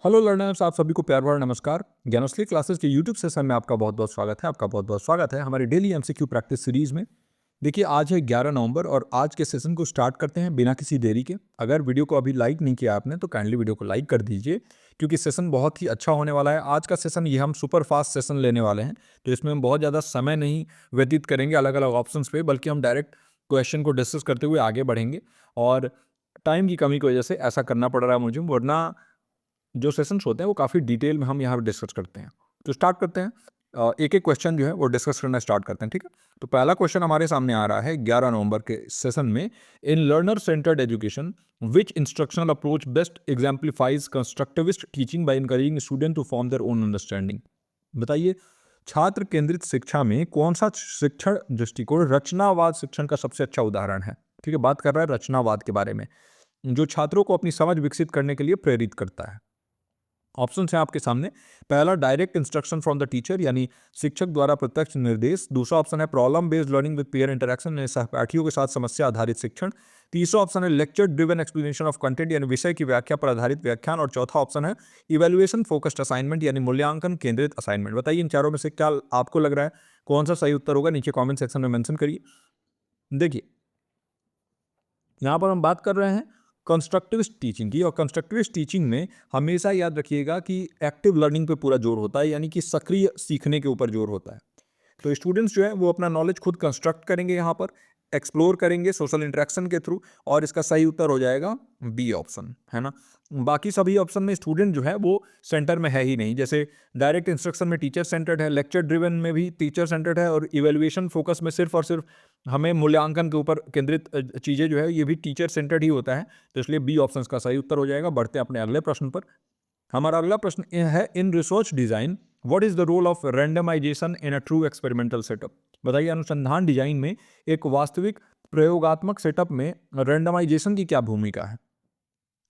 Hello learners, आप सभी को प्यार भरा नमस्कार। ज्ञानोस्ली क्लासेस के यूट्यूब सेशन में आपका बहुत बहुत स्वागत है। आपका बहुत बहुत स्वागत है हमारी डेली एमसीक्यू प्रैक्टिस सीरीज में। देखिए, आज है 11 नवंबर और आज के सेशन को स्टार्ट करते हैं बिना किसी देरी के। अगर वीडियो को अभी लाइक नहीं किया आपने तो काइंडली वीडियो को लाइक कर दीजिए, क्योंकि सेशन बहुत ही अच्छा होने वाला है। आज का सेशन ये हम सुपर फास्ट सेशन लेने वाले हैं, तो इसमें हम बहुत ज़्यादा समय नहीं व्यतीत करेंगे अलग अलग ऑप्शन पे, बल्कि हम डायरेक्ट क्वेश्चन को डिस्कस करते हुए आगे बढ़ेंगे। और टाइम की कमी की वजह से ऐसा करना पड़ रहा है मुझे, वरना जो सेशंस होते हैं वो काफ़ी डिटेल में हम यहाँ पर डिस्कस करते हैं। तो स्टार्ट करते हैं, एक एक क्वेश्चन जो है वो डिस्कस करना स्टार्ट करते हैं, ठीक है। तो पहला क्वेश्चन हमारे सामने आ रहा है 11 नवंबर के सेशन में। In learner centred education which instructional approach best exemplifies constructivist teaching by encouraging student to form their own understanding. बताइए, छात्र केंद्रित शिक्षा में कौन सा शिक्षण दृष्टिकोण रचनावाद शिक्षण का सबसे अच्छा उदाहरण है। ठीक है, बात कर रहा है रचनावाद के बारे में, जो छात्रों को अपनी समझ विकसित करने के लिए प्रेरित करता है। ऑप्शन है आपके सामने। पहला, direct instruction from the teacher, यानी शिक्षक द्वारा प्रत्यक्ष निर्देश। दूसरा ऑप्शन है problem based learning with peer interaction, यानी सहपाठियों के साथ समस्या आधारित शिक्षण। तीसरा ऑप्शन है lecture driven explanation of content, यानी विषय की व्याख्या पर आधारित व्याख्यान। और चौथा ऑप्शन है इवेल्युएशन फोकस्ड असाइनमेंट, यानी मूल्यांकन केंद्रित असाइनमेंट। बताइए, इन चारों में से क्या आपको लग रहा है, कौन सा सही उत्तर होगा? नीचे कॉमेंट सेक्शन में मेंशन करिए। देखिए, यहाँ पर हम बात कर रहे हैं कंस्ट्रक्टिविस्ट टीचिंग की, और कंस्ट्रक्टिविस्ट टीचिंग में हमेशा याद रखिएगा कि एक्टिव लर्निंग पे पूरा जोर होता है, यानी कि सक्रिय सीखने के ऊपर जोर होता है। तो स्टूडेंट्स जो है वो अपना नॉलेज खुद कंस्ट्रक्ट करेंगे, यहाँ पर एक्सप्लोर करेंगे सोशल इंटरेक्शन के थ्रू, और इसका सही उत्तर हो जाएगा बी ऑप्शन, है ना। बाकी सभी ऑप्शन में स्टूडेंट जो है वो सेंटर में है ही नहीं। जैसे डायरेक्ट इंस्ट्रक्शन में टीचर सेंटर्ड है, लेक्चर ड्रिवन में भी टीचर सेंटर्ड है, और इवेल्युएशन फोकस में सिर्फ और सिर्फ हमें मूल्यांकन के ऊपर केंद्रित चीज़ें जो है ये भी टीचर सेंटर्ड ही होता है। तो इसलिए बी ऑप्शन का सही उत्तर हो जाएगा। बढ़ते हैं अपने अगले प्रश्न पर। हमारा अगला प्रश्न है, in research design what is the role of randomisation in a true experimental setup. बताइए, अनुसंधान डिजाइन में एक वास्तविक प्रयोगात्मक सेटअप में रैंडमाइजेशन की क्या भूमिका है।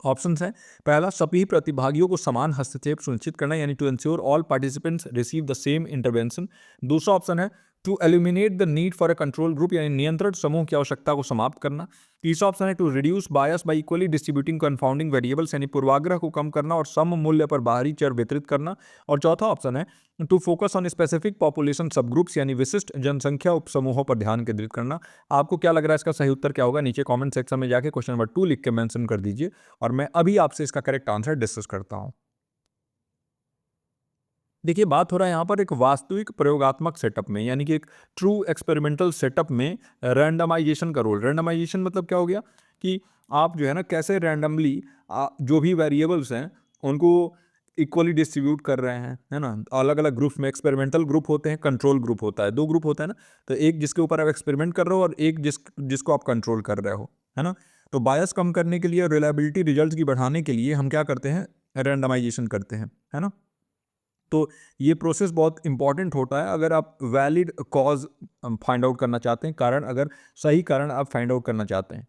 ऑप्शन है, पहला, सभी प्रतिभागियों को समान हस्तक्षेप सुनिश्चित करना, यानी to ensure all participants receive the same intervention. दूसरा ऑप्शन है to eliminate the need for a control group, यानी नियंत्रण समूह की आवश्यकता को समाप्त करना। तीसरा ऑप्शन है to reduce bias by equally distributing confounding variables, यानी पूर्वाग्रह को कम करना और सम मूल्य पर बाहरी चर वितरित करना। और चौथा ऑप्शन है to focus on specific population subgroups, यानी विशिष्ट जनसंख्या उप समूहों पर ध्यान केंद्रित करना। आपको क्या लग रहा है इसका सही उत्तर क्या होगा? नीचे कमेंट सेक्शन में जाके क्वेश्चन नंबर 2 लिख के मेंशन कर दीजिए, और मैं अभी आपसे इसका करेक्ट आंसर डिस्कस करता हूं। देखिए, बात हो रहा है यहाँ पर एक वास्तविक प्रयोगात्मक सेटअप में, यानी कि एक ट्रू एक्सपेरिमेंटल सेटअप में रैंडमाइजेशन का रोल। रैंडमाइजेशन मतलब क्या हो गया कि आप जो है ना कैसे रैंडमली जो भी वेरिएबल्स हैं उनको इक्वली डिस्ट्रीब्यूट कर रहे हैं, है ना। अलग अलग ग्रुप्स में एक्सपेरिमेंटल ग्रुप होते हैं, कंट्रोल ग्रुप होता है, दो ग्रुप होता है ना। तो एक जिसके ऊपर आप एक्सपेरिमेंट कर रहे हो और एक जिसको आप कंट्रोल कर रहे हो, है ना। तो बायस कम करने के लिए, रिलायबिलिटी रिजल्ट की बढ़ाने के लिए हम क्या करते हैं, रैंडमाइजेशन करते हैं, है ना। तो ये प्रोसेस बहुत इंपॉर्टेंट होता है अगर आप वैलिड कॉज फाइंड आउट करना चाहते हैं, कारण, अगर सही कारण आप फाइंड आउट करना चाहते हैं।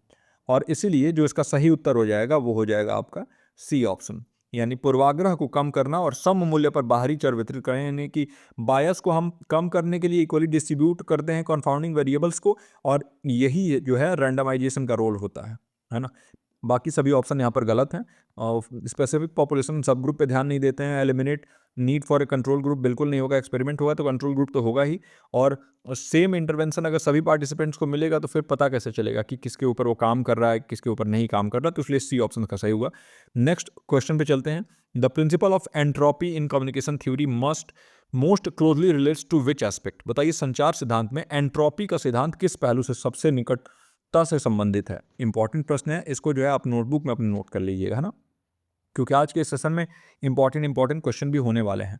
और इसीलिए जो इसका सही उत्तर हो जाएगा वो हो जाएगा आपका सी ऑप्शन, यानी पूर्वाग्रह को कम करना और सम मूल्य पर बाहरी चर वितरित करें, यानी कि बायस को हम कम करने के लिए इक्वली डिस्ट्रीब्यूट करते हैं कॉन्फाउंडिंग वेरिएबल्स को, और यही जो है रैंडमाइजेशन का रोल होता है ना। बाकी सभी ऑप्शन यहाँ पर गलत हैं। और स्पेसिफिक पॉपुलेशन सब ग्रुप पे ध्यान नहीं देते हैं। Eliminate need for a control group बिल्कुल नहीं होगा। एक्सपेरिमेंट होगा तो कंट्रोल ग्रुप तो होगा ही। और सेम इंटरवेंशन अगर सभी पार्टिसिपेंट्स को मिलेगा तो फिर पता कैसे चलेगा कि किसके ऊपर वो काम कर रहा है, किसके ऊपर नहीं काम कर रहा। तो इसलिए सी ऑप्शन का सही होगा। नेक्स्ट क्वेश्चन पे चलते हैं। The principle of entropy in communication theory most closely relates to which aspect. बताइए, संचार सिद्धांत में एंट्रोपी का सिद्धांत किस पहलू से सबसे निकटता से संबंधित है। इंपॉर्टेंट प्रश्न है, इसको जो है आप नोटबुक में अपने नोट कर लीजिएगा, है ना, क्योंकि आज के सेशन में इंपॉर्टेंट क्वेश्चन भी होने वाले हैं।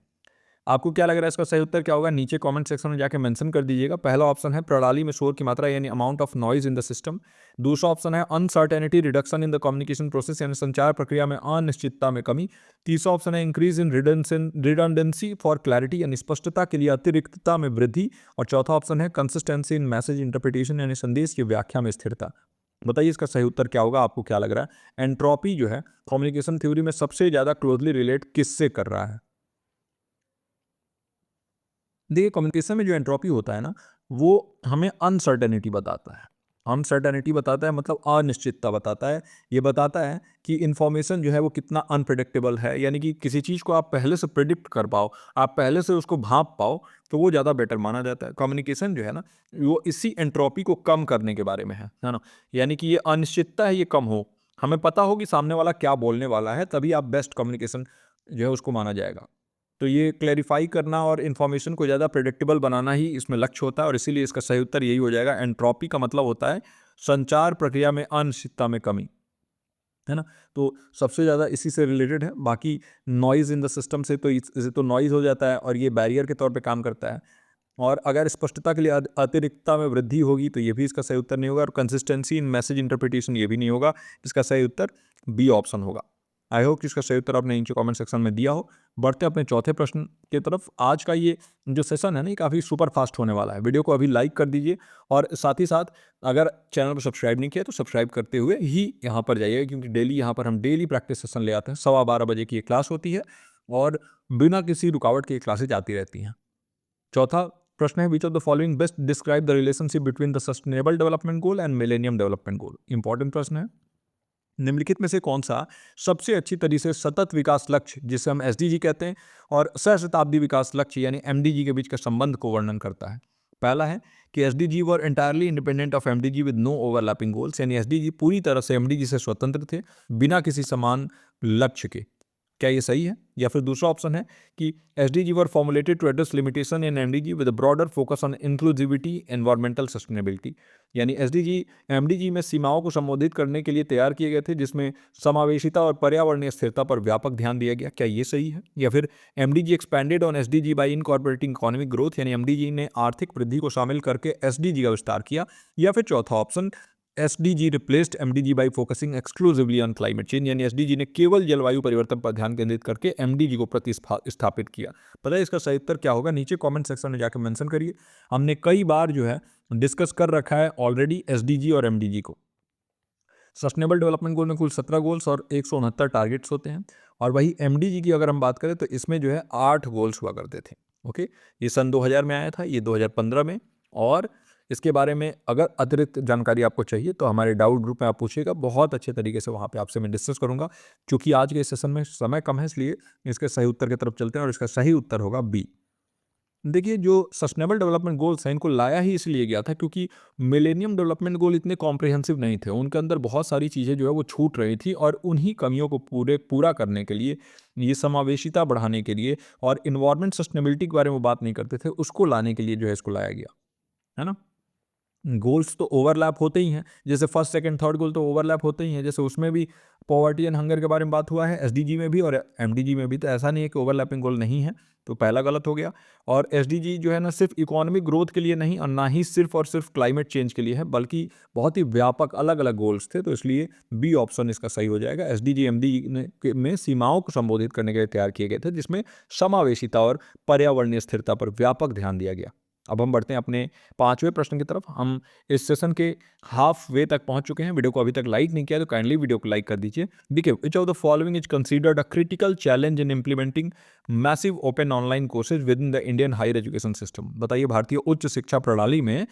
आपको क्या लग रहा है इसका सही उत्तर क्या होगा? नीचे कमेंट सेक्शन में जाके मेंशन कर दीजिएगा। पहला ऑप्शन है प्रणाली में शोर की मात्रा, यानी amount of noise in the system. दूसरा ऑप्शन है uncertainty reduction in the communication process, यानी संचार प्रक्रिया में अनिश्चितता में कमी। तीसरा ऑप्शन है increase in redundancy for clarity, यानी स्पष्टता के लिए अतिरिक्तता में वृद्धि। और चौथा ऑप्शन है कंसिस्टेंसी इन मैसेज इंटरप्रिटेशन, यानी संदेश की व्याख्या में स्थिरता। बताइए इसका सही उत्तर क्या होगा? आपको क्या लग रहा है, एंट्रोपी जो है कम्युनिकेशन थ्योरी में सबसे ज्यादा क्लोजली रिलेट किससे कर रहा है? देखिए, कम्युनिकेशन में जो एंट्रोपी होता है ना, वो हमें अनसर्टेनिटी बताता है। अनसर्टेनिटी बताता है मतलब अनिश्चितता बताता है। ये बताता है कि इन्फॉर्मेशन जो है वो कितना अनप्रेडिक्टेबल है, यानी कि किसी चीज़ को आप पहले से प्रिडिक्ट कर पाओ, आप पहले से उसको भांप पाओ, तो वो ज़्यादा बेटर माना जाता है। कम्युनिकेशन जो है ना, वो इसी एंट्रोपी को कम करने के बारे में है ना? यानी कि ये अनिश्चितता है, ये कम हो। हमें पता हो कि सामने वाला क्या बोलने वाला है, तभी आप बेस्ट कम्युनिकेशन जो है उसको माना जाएगा। तो ये क्लैरिफ़ाई करना और इन्फॉर्मेशन को ज़्यादा प्रेडिक्टेबल बनाना ही इसमें लक्ष्य होता है, और इसीलिए इसका सही उत्तर यही हो जाएगा। एंट्रोपी का मतलब होता है संचार प्रक्रिया में अनिश्चितता में कमी, है ना? तो सबसे ज़्यादा इसी से रिलेटेड है। बाकी नॉइज़ इन द सिस्टम से तो इससे तो नॉइज़ हो जाता है और ये बैरियर के तौर पे काम करता है। और अगर स्पष्टता के लिए अतिरिक्तता में वृद्धि होगी तो ये भी इसका सही उत्तर नहीं होगा, और कंसिस्टेंसी इन मैसेज इंटरप्रिटेशन ये भी नहीं होगा। इसका सही उत्तर बी ऑप्शन होगा। आई होप कि इसका सही उत्तर आपने नीचे कमेंट सेक्शन में दिया हो। बढ़ते हैं अपने चौथे प्रश्न की तरफ। आज का ये जो सेशन है ना, ये काफ़ी सुपर फास्ट होने वाला है। वीडियो को अभी लाइक कर दीजिए, और साथ ही साथ अगर चैनल को सब्सक्राइब नहीं किया तो सब्सक्राइब करते हुए ही यहाँ पर जाइएगा, क्योंकि डेली यहाँ पर हम डेली प्रैक्टिस सेशन ले आते हैं। 12:15 बजे की ये क्लास होती है और बिना किसी रुकावट के ये क्लासेज आती रहती हैं। चौथा प्रश्न है, विच of the following best describe the relationship between the sustainable development goal and millennium development goal. Important प्रश्न है। निम्नलिखित में से कौन सा सबसे अच्छी तरीके से सतत विकास लक्ष्य, जिसे हम एसडीजी कहते हैं, और सहस्त्राब्दी विकास लक्ष्य यानी एमडीजी के बीच के संबंध को वर्णन करता है। पहला है कि SDG were entirely independent of MDG with no overlapping goals, यानी एसडीजी पूरी तरह से एमडीजी से स्वतंत्र थे, बिना किसी समान लक्ष्य के। क्या ये सही है? या फिर दूसरा ऑप्शन है कि SDG were formulated to address limitation in MDG with a broader focus on inclusivity environmental sustainability, यानी एसडीजी एमडीजी में सीमाओं को संबोधित करने के लिए तैयार किए गए थे, जिसमें समावेशिता और पर्यावरणीय स्थिरता पर व्यापक ध्यान दिया गया। क्या ये सही है? या फिर MDG expanded on SDG bye incorporating economic growth, यानी एमडीजी ने आर्थिक वृद्धि को शामिल करके एसडीजी का विस्तार किया। या फिर चौथा option, SDG replaced MDG bye focusing exclusively on climate change, यानी एसडीजी ने केवल जलवायु परिवर्तन पर ध्यान केंद्रित करके एमडीजी को प्रतिस्थापित किया। पता है इसका सही उत्तर क्या होगा? नीचे कमेंट सेक्शन में जाकर मेंशन करिए। हमने कई बार जो है डिस्कस कर रखा है ऑलरेडी एसडीजी और एमडीजी को। सस्टेनेबल डेवलपमेंट गोल में कुल 17 गोल्स और 169 टारगेट्स होते हैं, और वही एमडीजी की अगर हम बात करें तो इसमें जो है 8 गोल्स हुआ करते थे। ओके, ये सन 2000 में आया था, ये 2015 में। और इसके बारे में अगर अतिरिक्त जानकारी आपको चाहिए तो हमारे डाउट ग्रुप में आप पूछिएगा, बहुत अच्छे तरीके से वहाँ पे आपसे मैं डिस्कस करूँगा। क्योंकि आज के सेशन में समय कम है, इसलिए इसके सही उत्तर की तरफ चलते हैं, और इसका सही उत्तर होगा बी। देखिए, जो सस्टेनेबल डेवलपमेंट गोल्स हैं, इनको लाया ही इसलिए गया था क्योंकि मिलेनियम डेवलपमेंट गोल इतने कॉम्प्रिहेंसिव नहीं थे। उनके अंदर बहुत सारी चीज़ें जो है वो छूट रही थी, और उन्हीं कमियों को पूरा करने के लिए, ये समावेशिता बढ़ाने के लिए और इन्वायरमेंट सस्टेनेबिलिटी के बारे में बात नहीं करते थे, उसको लाने के लिए जो है इसको लाया गया, है ना? गोल्स तो ओवरलैप होते ही हैं, जैसे फर्स्ट सेकंड थर्ड गोल तो ओवरलैप होते ही हैं। जैसे उसमें भी पॉवर्टी एंड हंगर के बारे में बात हुआ है, एसडीजी में भी और एमडीजी में भी, तो ऐसा नहीं है कि ओवरलैपिंग गोल नहीं है। तो पहला गलत हो गया। और एसडीजी जो है ना, सिर्फ इकोनॉमिक ग्रोथ के लिए नहीं, और ना ही सिर्फ और सिर्फ क्लाइमेट चेंज के लिए है, बल्कि बहुत ही व्यापक अलग अलग गोल्स थे। तो इसलिए बी ऑप्शन इसका सही हो जाएगा। एसडीजी एमडीजी में सीमाओं को संबोधित करने के लिए तैयार किए गए थे, जिसमें समावेशिता और पर्यावरणीय स्थिरता पर व्यापक ध्यान दिया गया। अब हम बढ़ते हैं अपने पांचवें प्रश्न की तरफ। हम इस सेशन के हाफ वे तक पहुंच चुके हैं। वीडियो को अभी तक लाइक नहीं किया तो काइंडली वीडियो को लाइक कर दीजिए। देखिए, which of the following is considered a critical challenge in implementing massive open online courses within the Indian higher education system. बताइए, भारतीय उच्च शिक्षा प्रणाली में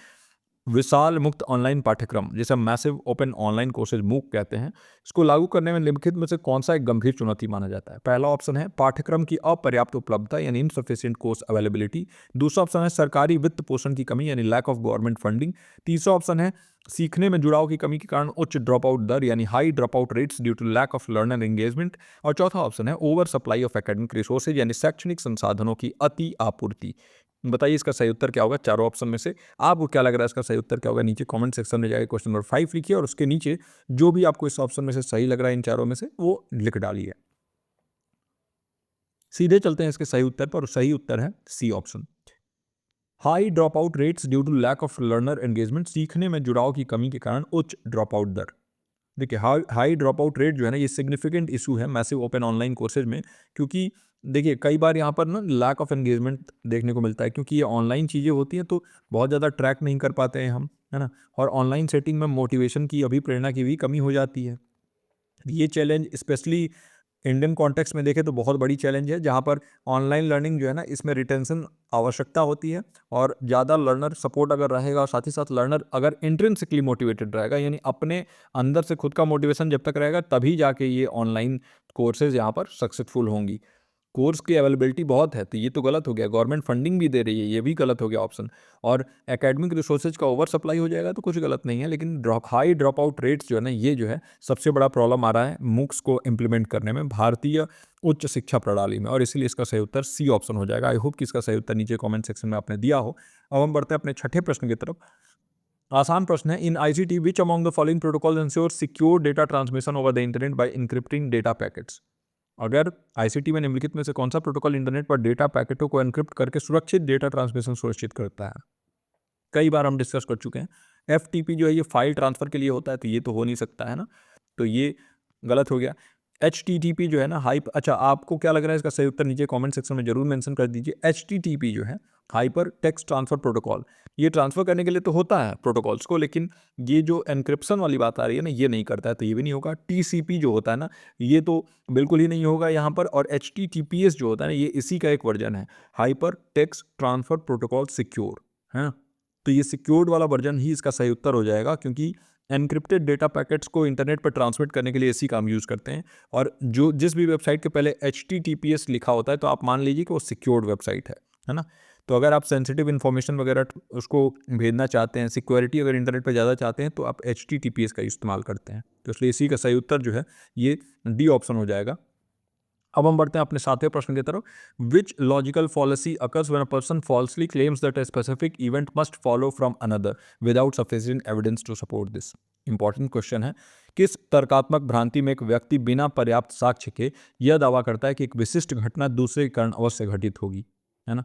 विशाल मुक्त ऑनलाइन पाठ्यक्रम, जिसे मैसिव ओपन ऑनलाइन कोर्सेज मूक कहते हैं, इसको लागू करने में निम्नलिखित में से कौन सा एक गंभीर चुनौती माना जाता है? पहला ऑप्शन है पाठ्यक्रम की अपर्याप्त उपलब्धता यानी इनसफिशिएंट कोर्स अवेलेबिलिटी। दूसरा ऑप्शन है सरकारी वित्त पोषण की कमी यानी लैक ऑफ गवर्नमेंट फंडिंग। तीसरा ऑप्शन है सीखने में जुड़ाव की कमी के कारण उच्च ड्रॉप आउट दर यानी high drop out rates due to lack of learner engagement. और चौथा ऑप्शन है over supply of academic resources यानी शैक्षणिक संसाधनों की अति आपूर्ति। बताइए इसका सही उत्तर क्या होगा चारों ऑप्शन में से? आपको क्या लग रहा है इसका सही उत्तर क्या होगा? नीचे कमेंट सेक्शन में जाकर क्वेश्चन नंबर 5 लिखिए, और उसके नीचे जो भी आपको इस ऑप्शन में से सही लग रहा है इन चारों में से, वो लिख डालिए। सीधे चलते हैं इसके सही उत्तर पर, और सही उत्तर है C option. High drop out rates due to lack of learner engagement, सीखने में जुड़ाव की कमी के कारण उच्च ड्रॉप आउट दर। देखिए, हाई ड्रॉप आउट रेट जो है ना, ये सिग्निफिकेंट इशू है मैसिव ओपन ऑनलाइन कोर्सेज में, क्योंकि देखिए कई बार यहाँ पर ना लैक ऑफ एंगेजमेंट देखने को मिलता है, क्योंकि ये ऑनलाइन चीज़ें होती हैं तो बहुत ज़्यादा ट्रैक नहीं कर पाते हैं हम, है ना? और ऑनलाइन सेटिंग में मोटिवेशन की, अभिप्रेरणा की भी कमी हो जाती है। ये चैलेंज स्पेशली इंडियन कॉन्टेक्स्ट में देखें तो बहुत बड़ी चैलेंज है, जहाँ पर ऑनलाइन लर्निंग जो है ना, इसमें रिटेंशन आवश्यकता होती है और ज़्यादा लर्नर सपोर्ट अगर रहेगा और साथ ही साथ लर्नर अगर इंट्रिंसिकली मोटिवेटेड रहेगा, यानी अपने अंदर से खुद का मोटिवेशन जब तक रहेगा तभी जाके ये ऑनलाइन कोर्सेज यहाँ पर सक्सेसफुल होंगी। कोर्स की अवेलेबिलिटी बहुत है तो ये तो गलत हो गया, गवर्नमेंट फंडिंग भी दे रही है, ये भी गलत हो गया ऑप्शन, और एकेडमिक रिसोर्सेज का ओवर सप्लाई हो जाएगा तो कुछ गलत नहीं है, लेकिन हाई ड्रॉप आउट रेट्स जो है ना, ये जो है सबसे बड़ा प्रॉब्लम आ रहा है मूक्स को इम्प्लीमेंट करने में भारतीय उच्च शिक्षा प्रणाली में, और इसीलिए इसका सही उत्तर सी ऑप्शन हो जाएगा। आई होप कि इसका सही उत्तर नीचे कॉमेंट सेक्शन में आपने दिया हो। अब हम बढ़ते हैं अपने छठे प्रश्न की तरफ। आसान प्रश्न है, in ICT which among the following protocol ensure secure data transmission over the internet by encrypting data packets. अगर आईसीटी में निम्नलिखित में से कौन सा प्रोटोकॉल इंटरनेट पर डेटा पैकेटों को एनक्रिप्ट करके सुरक्षित डेटा ट्रांसमिशन सुनिश्चित करता है? कई बार हम डिस्कस कर चुके हैं, एफटीपी जो है ये फाइल ट्रांसफर के लिए होता है, तो ये तो हो नहीं सकता है ना, तो ये गलत हो गया। HTTP जो है ना अच्छा, आपको क्या लग रहा है इसका सही उत्तर नीचे कमेंट सेक्शन में जरूर मेंशन कर दीजिए। HTTP जो है हाइपर टेक्स्ट ट्रांसफर प्रोटोकॉल, ये ट्रांसफर करने के लिए तो होता है प्रोटोकॉल्स को, लेकिन ये जो एनक्रिप्शन वाली बात आ रही है ना, ये नहीं करता है, तो ये भी नहीं होगा। TCP जो होता है ना, ये तो बिल्कुल ही नहीं होगा यहाँ पर, और HTTPS जो होता है ना, ये इसी का एक वर्जन है, hyper text transfer protocol secure है, तो ये सिक्योर्ड वाला वर्जन ही इसका सही उत्तर हो जाएगा, क्योंकि एनक्रिप्टेड डेटा पैकेट्स को इंटरनेट पर ट्रांसमिट करने के लिए इसी का हम यूज़ करते हैं, और जो जिस भी वेबसाइट के पहले HTTPS लिखा होता है तो आप मान लीजिए कि वो सिक्योर्ड वेबसाइट है ना। तो अगर आप सेंसिटिव इन्फॉर्मेशन वगैरह उसको भेजना चाहते हैं, सिक्योरिटी अगर इंटरनेट पर ज़्यादा चाहते हैं, तो आप HTTPS का इस्तेमाल करते हैं, तो इसलिए इसी का सही उत्तर जो है ये डी ऑप्शन हो जाएगा। अब हम बढ़ते हैं अपने सातवें प्रश्न की तरफ। Which logical fallacy occurs when a person falsely claims that a specific event must follow from another without sufficient evidence to support this. Important question है, किस तर्कात्मक भ्रांति में एक व्यक्ति बिना पर्याप्त साक्ष्य के यह दावा करता है कि एक विशिष्ट घटना दूसरे के कारण अवश्य घटित होगी, है ना।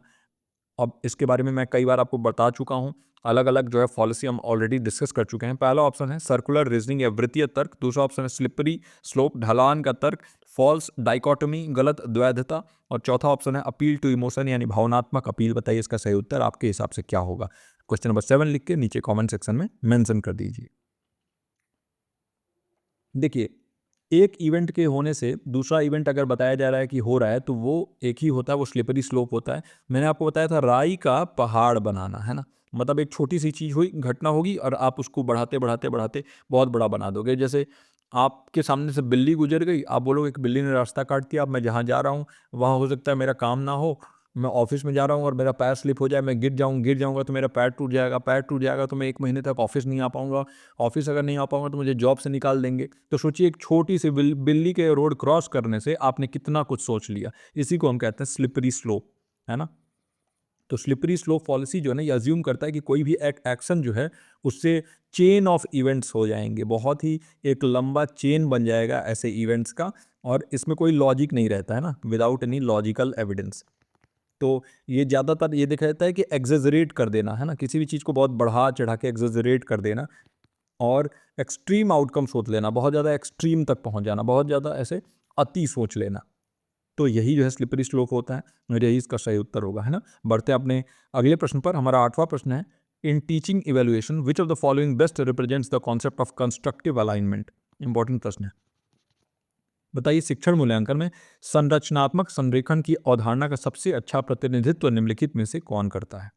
अब इसके बारे में मैं कई बार आपको बता चुका हूँ, अलग अलग जो है पॉलिसी हम ऑलरेडी डिस्कस कर चुके हैं। पहला ऑप्शन है सर्कुलर रीजनिंग या वृत्तीय तर्क, दूसरा ऑप्शन है स्लिपरी स्लोप ढलान का तर्क, फॉल्स डाइकोटमी गलत द्वैधता, और चौथा ऑप्शन है अपील टू इमोशन यानी भावनात्मक अपील। बताइए इसका सही उत्तर आपके हिसाब से क्या होगा? क्वेश्चन नंबर 7 लिख के नीचे कमेंट सेक्शन में मेंशन कर दीजिए। देखिए, एक इवेंट के होने से दूसरा इवेंट अगर बताया जा रहा है कि हो रहा है, तो वो एक ही होता है, वो स्लिपरी स्लोप होता है। मैंने आपको बताया था राई का पहाड़ बनाना, है ना, मतलब एक छोटी सी चीज़ हुई, घटना होगी, और आप उसको बढ़ाते बढ़ाते बढ़ाते बहुत बड़ा बना दोगे। जैसे आपके सामने से बिल्ली गुजर गई, आप बोलोगे कि बिल्ली ने रास्ता काट दिया, अब मैं जहाँ जा रहा हूँ वहाँ हो सकता है मेरा काम ना हो, मैं ऑफिस में जा रहा हूँ और मेरा पैर स्लिप हो जाए, मैं गिर जाऊँगा तो मेरा पैर टूट जाएगा तो मैं 1 महीने तक ऑफिस नहीं आ पाऊँगा, ऑफिस अगर नहीं आ पाऊँगा तो मुझे जॉब से निकाल देंगे। तो सोचिए, एक छोटी सी बिल्ली के रोड क्रॉस करने से आपने कितना कुछ सोच लिया। इसी को हम कहते हैं स्लिपरी स्लोप, है ना। तो स्लिपरी स्लोप पॉलिसी जो है ना, ये अज्यूम करता है कि कोई भी एक एक्शन जो है उससे चेन ऑफ इवेंट्स हो जाएंगे, बहुत ही एक लंबा चेन बन जाएगा ऐसे इवेंट्स का, और इसमें कोई लॉजिक नहीं रहता है ना, विदाउट एनी लॉजिकल एविडेंस। तो ये ज़्यादातर ये देखा जाता है कि एग्जेजरेट कर देना, है ना, किसी भी चीज़ को बहुत बढ़ा चढ़ा के एग्जेजरेट कर देना, और एक्सट्रीम आउटकम सोच लेना, बहुत ज़्यादा एक्सट्रीम तक पहुंच जाना, बहुत ज़्यादा ऐसे अति सोच लेना, तो यही जो है स्लिपरी स्लोप होता है, और यही इसका सही उत्तर होगा, है ना। बढ़ते हैं अपने अगले प्रश्न पर। हमारा आठवां प्रश्न है, in teaching evaluation which of the following best represents the concept of constructive alignment. Important प्रश्न है, बताइए शिक्षण मूल्यांकन में संरचनात्मक संरेखन की अवधारणा का सबसे अच्छा प्रतिनिधित्व निम्नलिखित में से कौन करता है?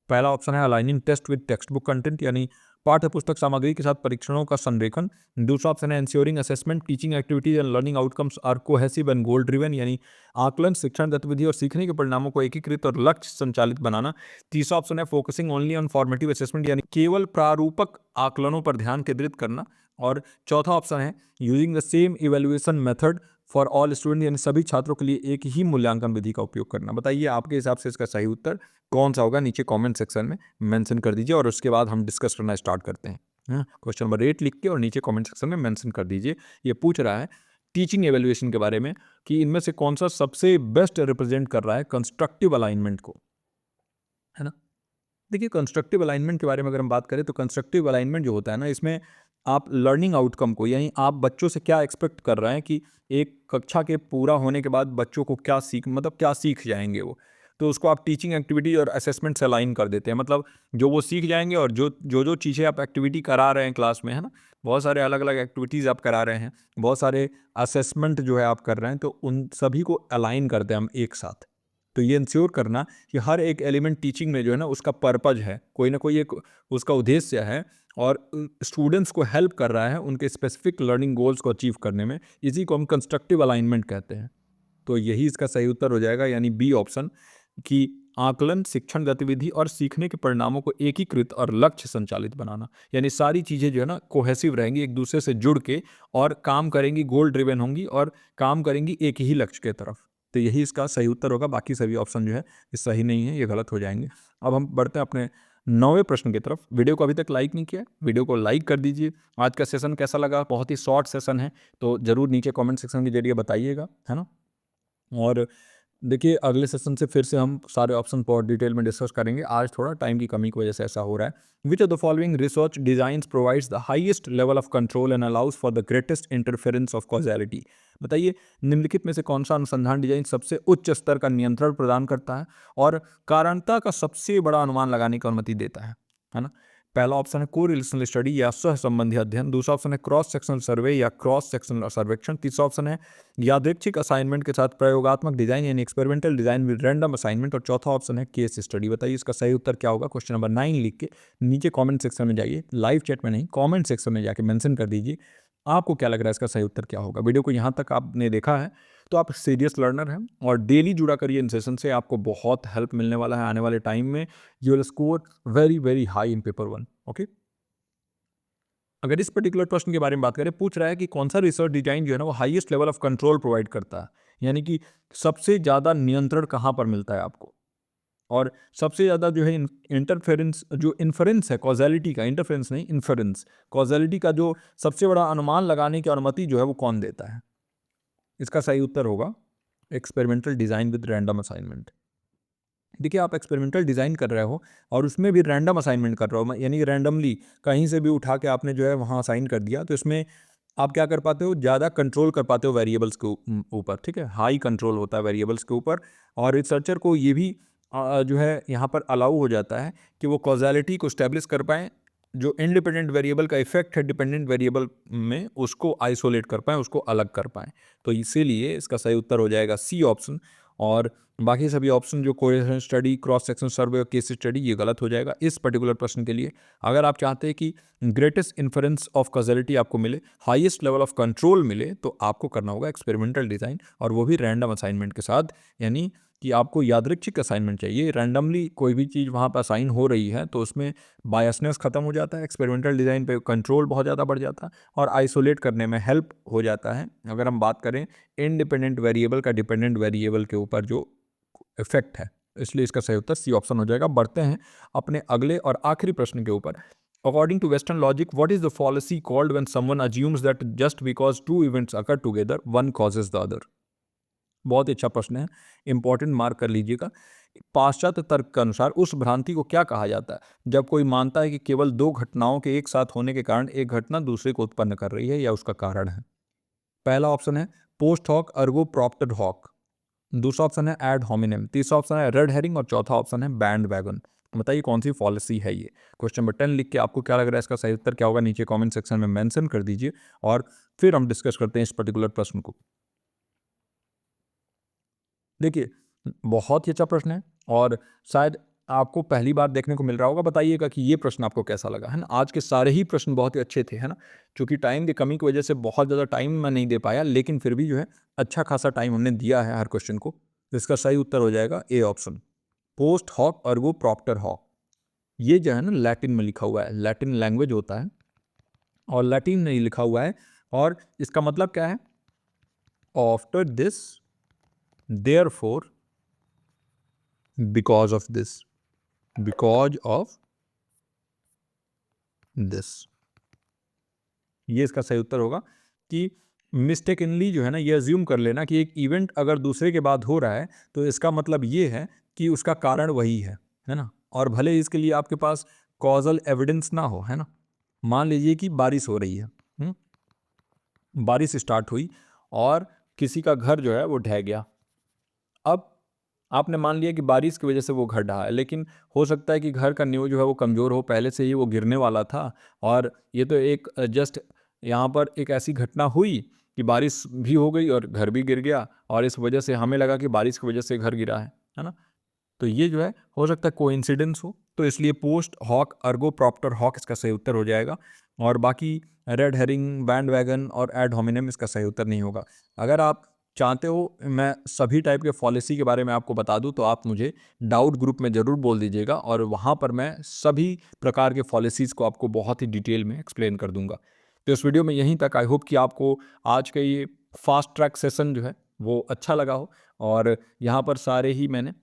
पहला ऑप्शन है aligning test with textbook content, यानी पाठ्य पुस्तक सामग्री के साथ परीक्षणों का संरेखन। दूसरा ऑप्शन है ensuring assessment teaching activities and learning outcomes are cohesive and goal driven, यानी आकलन शिक्षण गतिविधि और सीखने के परिणामों को एकीकृत और लक्ष्य संचालित बनाना। तीसरा ऑप्शन है focusing only on formative assessment, यानी केवल प्रारूपक आकलनों पर ध्यान केंद्रित करना। और चौथा ऑप्शन है using the same evaluation method for all student, यानी सभी छात्रों के लिए एक ही मूल्यांकन विधि का उपयोग करना। बताइए आपके हिसाब से इसका सही उत्तर कौन सा होगा? नीचे कमेंट सेक्शन में मेंशन कर दीजिए, और उसके बाद हम डिस्कस करना स्टार्ट करते हैं। क्वेश्चन नंबर 8 लिख के और नीचे कमेंट सेक्शन में मेंशन कर दीजिए। ये पूछ रहा है टीचिंग एवेल्युएशन के बारे में कि इनमें से कौन सा सबसे बेस्ट रिप्रेजेंट कर रहा है कंस्ट्रक्टिव अलाइनमेंट को, है ना। देखिए, कंस्ट्रक्टिव अलाइनमेंट के बारे में अगर हम बात करें तो कंस्ट्रक्टिव अलाइनमेंट जो होता है ना, इसमें आप लर्निंग आउटकम को, यानी आप बच्चों से क्या एक्सपेक्ट कर रहे हैं कि एक कक्षा के पूरा होने के बाद बच्चों को क्या क्या सीख जाएंगे वो, तो उसको आप टीचिंग एक्टिविटी और असेसमेंट से अलाइन कर देते हैं। मतलब जो वो सीख जाएंगे और जो जो जो चीज़ें आप एक्टिविटी करा रहे हैं क्लास में, है ना, बहुत सारे अलग अलग एक्टिविटीज़ आप करा रहे हैं, बहुत सारे असेसमेंट जो है आप कर रहे हैं, तो उन सभी को अलाइन करते हैं हम एक साथ। तो ये इंश्योर करना कि हर एक एलिमेंट टीचिंग में जो है ना उसका पर्पज है, कोई ना कोई एक उसका उद्देश्य है और स्टूडेंट्स को हेल्प कर रहा है उनके स्पेसिफिक लर्निंग गोल्स को अचीव करने में। इसी को हम कंस्ट्रक्टिव अलाइनमेंट कहते हैं। तो यही इसका सही उत्तर हो जाएगा, यानी बी ऑप्शन, कि आकलन, शिक्षण गतिविधि और सीखने के परिणामों को एकीकृत और लक्ष्य संचालित बनाना। यानी सारी चीज़ें जो है ना कोहेसिव रहेंगी, एक दूसरे से जुड़ के और काम करेंगी, गोल ड्रिवन होंगी और काम करेंगी एक ही लक्ष्य के तरफ। तो यही इसका सही उत्तर होगा। बाकी सभी ऑप्शन जो है ये सही नहीं है, ये गलत हो जाएंगे। अब हम बढ़ते हैं अपने 9वें प्रश्न की तरफ। वीडियो को अभी तक लाइक नहीं किया, वीडियो को लाइक कर दीजिए। आज का सेशन कैसा लगा? बहुत ही शॉर्ट सेशन है, तो ज़रूर नीचे कमेंट सेक्शन के जरिए बताइएगा, है ना। और देखिए अगले सेशन से फिर से हम सारे ऑप्शन बहुत डिटेल में डिस्कस करेंगे। आज थोड़ा टाइम की कमी की वजह से ऐसा हो रहा है। विच of the following research designs provides the highest level of control and allows for the greatest interference of causality. बताइए निम्नलिखित में से कौन सा अनुसंधान डिजाइन सबसे उच्च स्तर का नियंत्रण प्रदान करता है और कारणता का सबसे बड़ा अनुमान लगाने की अनुमति देता है ना। पहला ऑप्शन है कोरिलेशनल स्टडी या सह संबंधी अध्ययन, दूसरा ऑप्शन है क्रॉस सेक्शनल सर्वे या क्रॉस सेक्शनल सर्वेक्षण, तीसरा ऑप्शन है यादृच्छिक असाइनमेंट के साथ प्रयोगात्मक डिजाइन यानी experimental design with random assignment, और चौथा ऑप्शन है केस स्टडी। बताइए इसका सही उत्तर क्या होगा? क्वेश्चन नंबर 9 लिख के नीचे कमेंट सेक्शन में जाइए, लाइव चैट में नहीं, कमेंट सेक्शन में जाके मेंशन कर दीजिए आपको क्या लग रहा है इसका सही उत्तर क्या होगा। वीडियो को यहाँ तक आपने देखा है तो आप सीरियस लर्नर हैं और डेली जुड़ा करिए इन सेशन से, आपको बहुत हेल्प मिलने वाला है आने वाले टाइम में। You will score very very high in paper 1। Okay, अगर इस पर्टिकुलर प्रश्न के बारे में बात करें, पूछ रहा है कि कौन सा रिसर्च डिजाइन जो है ना वो highest level of control provide करता है, यानी कि सबसे ज़्यादा नियंत्रण कहाँ पर मिलता है आपको, और सबसे ज़्यादा जो है इंटरफेरेंस, जो इन्फरेंस है कॉजैलिटी का, इंटरफेरेंस नहीं इन्फरेंस, कॉजैलिटी का जो सबसे बड़ा अनुमान लगाने की अनुमति जो है वो कौन देता है। इसका सही उत्तर होगा experimental design with random assignment. देखिए आप एक्सपेरिमेंटल डिज़ाइन कर रहे हो और उसमें भी रैंडम असाइनमेंट कर रहे हो, यानी कि रैंडमली कहीं से भी उठा के आपने जो है वहाँ असाइन कर दिया, तो इसमें आप क्या कर पाते हो, ज़्यादा कंट्रोल कर पाते हो वेरिएबल्स के ऊपर। ठीक है, हाई कंट्रोल होता है वेरिएबल्स के ऊपर, और रिसर्चर को ये भी जो है यहाँ पर अलाउ हो जाता है कि वो कॉजैलिटी को स्टैब्लिश कर पाएँ, जो इंडिपेंडेंट वेरिएबल का इफेक्ट है डिपेंडेंट वेरिएबल में उसको आइसोलेट कर पाएँ, उसको अलग कर पाएँ। तो इसीलिए इसका सही उत्तर हो जाएगा सी ऑप्शन, और बाकी सभी ऑप्शन जो कोरिलेशन स्टडी, क्रॉस सेक्शन सर्वे और केस स्टडी, ये गलत हो जाएगा इस पर्टिकुलर प्रश्न के लिए। अगर आप चाहते हैं कि ग्रेटेस्ट इन्फरेंस ऑफ कॉजैलिटी आपको मिले, हाईएस्ट लेवल ऑफ कंट्रोल मिले, तो आपको करना होगा एक्सपेरिमेंटल डिज़ाइन, और वो भी रैंडम असाइनमेंट के साथ। यानी कि आपको यादृच्छिक असाइनमेंट चाहिए, रैंडमली कोई भी चीज़ वहाँ पर असाइन हो रही है तो उसमें बायसनेस खत्म हो जाता है, एक्सपेरिमेंटल डिज़ाइन पे कंट्रोल बहुत ज़्यादा बढ़ जाता है और आइसोलेट करने में हेल्प हो जाता है। अगर हम बात करें इंडिपेंडेंट वेरिएबल का डिपेंडेंट वेरिएबल के ऊपर जो इफेक्ट है, इसलिए इसका सही उत्तर सी ऑप्शन हो जाएगा। बढ़ते हैं अपने अगले और आखिरी प्रश्न के ऊपर। According to western logic, what is the fallacy called when someone assumes that just because two events occur together one causes the other? बहुत ही अच्छा प्रश्न है, इंपॉर्टेंट, मार्क कर लीजिएगा। पाश्चात्य तर्क के अनुसार उस भ्रांति को क्या कहा जाता है जब कोई मानता है कि केवल दो घटनाओं के एक साथ होने के कारण एक घटना दूसरे को उत्पन्न कर रही है या उसका कारण है? पहला ऑप्शन है पोस्ट हॉक अर्गो प्रॉप्टेड हॉक, दूसरा ऑप्शन है एड होमिनेम, तीसरा ऑप्शन है रेड हेरिंग, और चौथा ऑप्शन है बैंड वैगन। बताइए कौन सी पॉलिसी है ये? क्वेश्चन नंबर 10 लिख के आपको क्या लग रहा है इसका सही उत्तर क्या होगा, नीचे कमेंट सेक्शन में मेंशन कर दीजिए, और फिर हम डिस्कस करते हैं इस पर्टिकुलर प्रश्न को। देखिए बहुत ही अच्छा प्रश्न है और शायद आपको पहली बार देखने को मिल रहा होगा। बताइएगा कि ये प्रश्न आपको कैसा लगा, है ना। आज के सारे ही प्रश्न बहुत ही अच्छे थे, है ना। क्योंकि टाइम की कमी की वजह से बहुत ज़्यादा टाइम मैं नहीं दे पाया, लेकिन फिर भी जो है अच्छा खासा टाइम हमने दिया है हर क्वेश्चन को। तो इसका सही उत्तर हो जाएगा A option, post hoc ergo propter hoc. ये जो है ना लैटिन में लिखा हुआ है, लैटिन लैंग्वेज होता है और लैटिन में लिखा हुआ है, और इसका मतलब क्या है, after this, therefore, because of this, because of this. ये इसका सही उत्तर होगा कि मिस्टेकनली जो है ना ये अज्यूम कर लेना कि एक इवेंट अगर दूसरे के बाद हो रहा है तो इसका मतलब ये है कि उसका कारण वही है ना। और भले ही इसके लिए आपके पास कॉजल एविडेंस ना हो, है ना। मान लीजिए कि बारिश हो रही है, बारिश स्टार्ट हुई और किसी का घर जो है वो ढह गया। अब आपने मान लिया कि बारिश की वजह से वो घर ढहा है, लेकिन हो सकता है कि घर का नींव जो है वो कमज़ोर हो, पहले से ही वो गिरने वाला था और ये तो एक जस्ट यहाँ पर एक ऐसी घटना हुई कि बारिश भी हो गई और घर भी गिर गया और इस वजह से हमें लगा कि बारिश की वजह से घर गिरा है ना? तो ये जो है हो सकता है कोइंसिडेंस हो, तो इसलिए post hoc ergo propter hoc इसका सही उत्तर हो जाएगा और बाकी रेड हेरिंग, बैंडवैगन और एड होमिनेम इसका सही उत्तर नहीं होगा। अगर आप चाहते हो मैं सभी टाइप के फॉलिसी के बारे में आपको बता दूं तो आप मुझे डाउट ग्रुप में ज़रूर बोल दीजिएगा और वहाँ पर मैं सभी प्रकार के पॉलिसीज़ को आपको बहुत ही डिटेल में एक्सप्लेन कर दूंगा। तो इस वीडियो में यहीं तक। आई होप कि आपको आज का ये फास्ट ट्रैक सेशन जो है वो अच्छा लगा हो और यहाँ पर सारे ही मैंने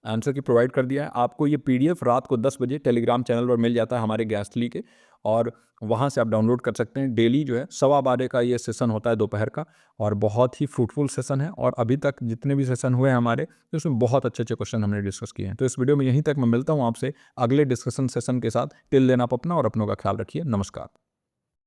आंसर की प्रोवाइड कर दिया है। आपको ये पीडीएफ रात को 10 बजे टेलीग्राम चैनल पर मिल जाता है हमारे गैसली के और वहाँ से आप डाउनलोड कर सकते हैं। डेली जो है 12:15 का ये सेशन होता है दोपहर का और बहुत ही फ्रूटफुल सेशन है और अभी तक जितने भी सेशन हुए हैं हमारे तो उसमें बहुत अच्छे अच्छे क्वेश्चन हमने डिस्कस किए हैं। तो इस वीडियो में यहीं तक। मैं मिलता हूँ आपसे अगले डिस्कशन सेशन के साथ। टिल देन आप अपना और अपनों का ख्याल रखिए। नमस्कार।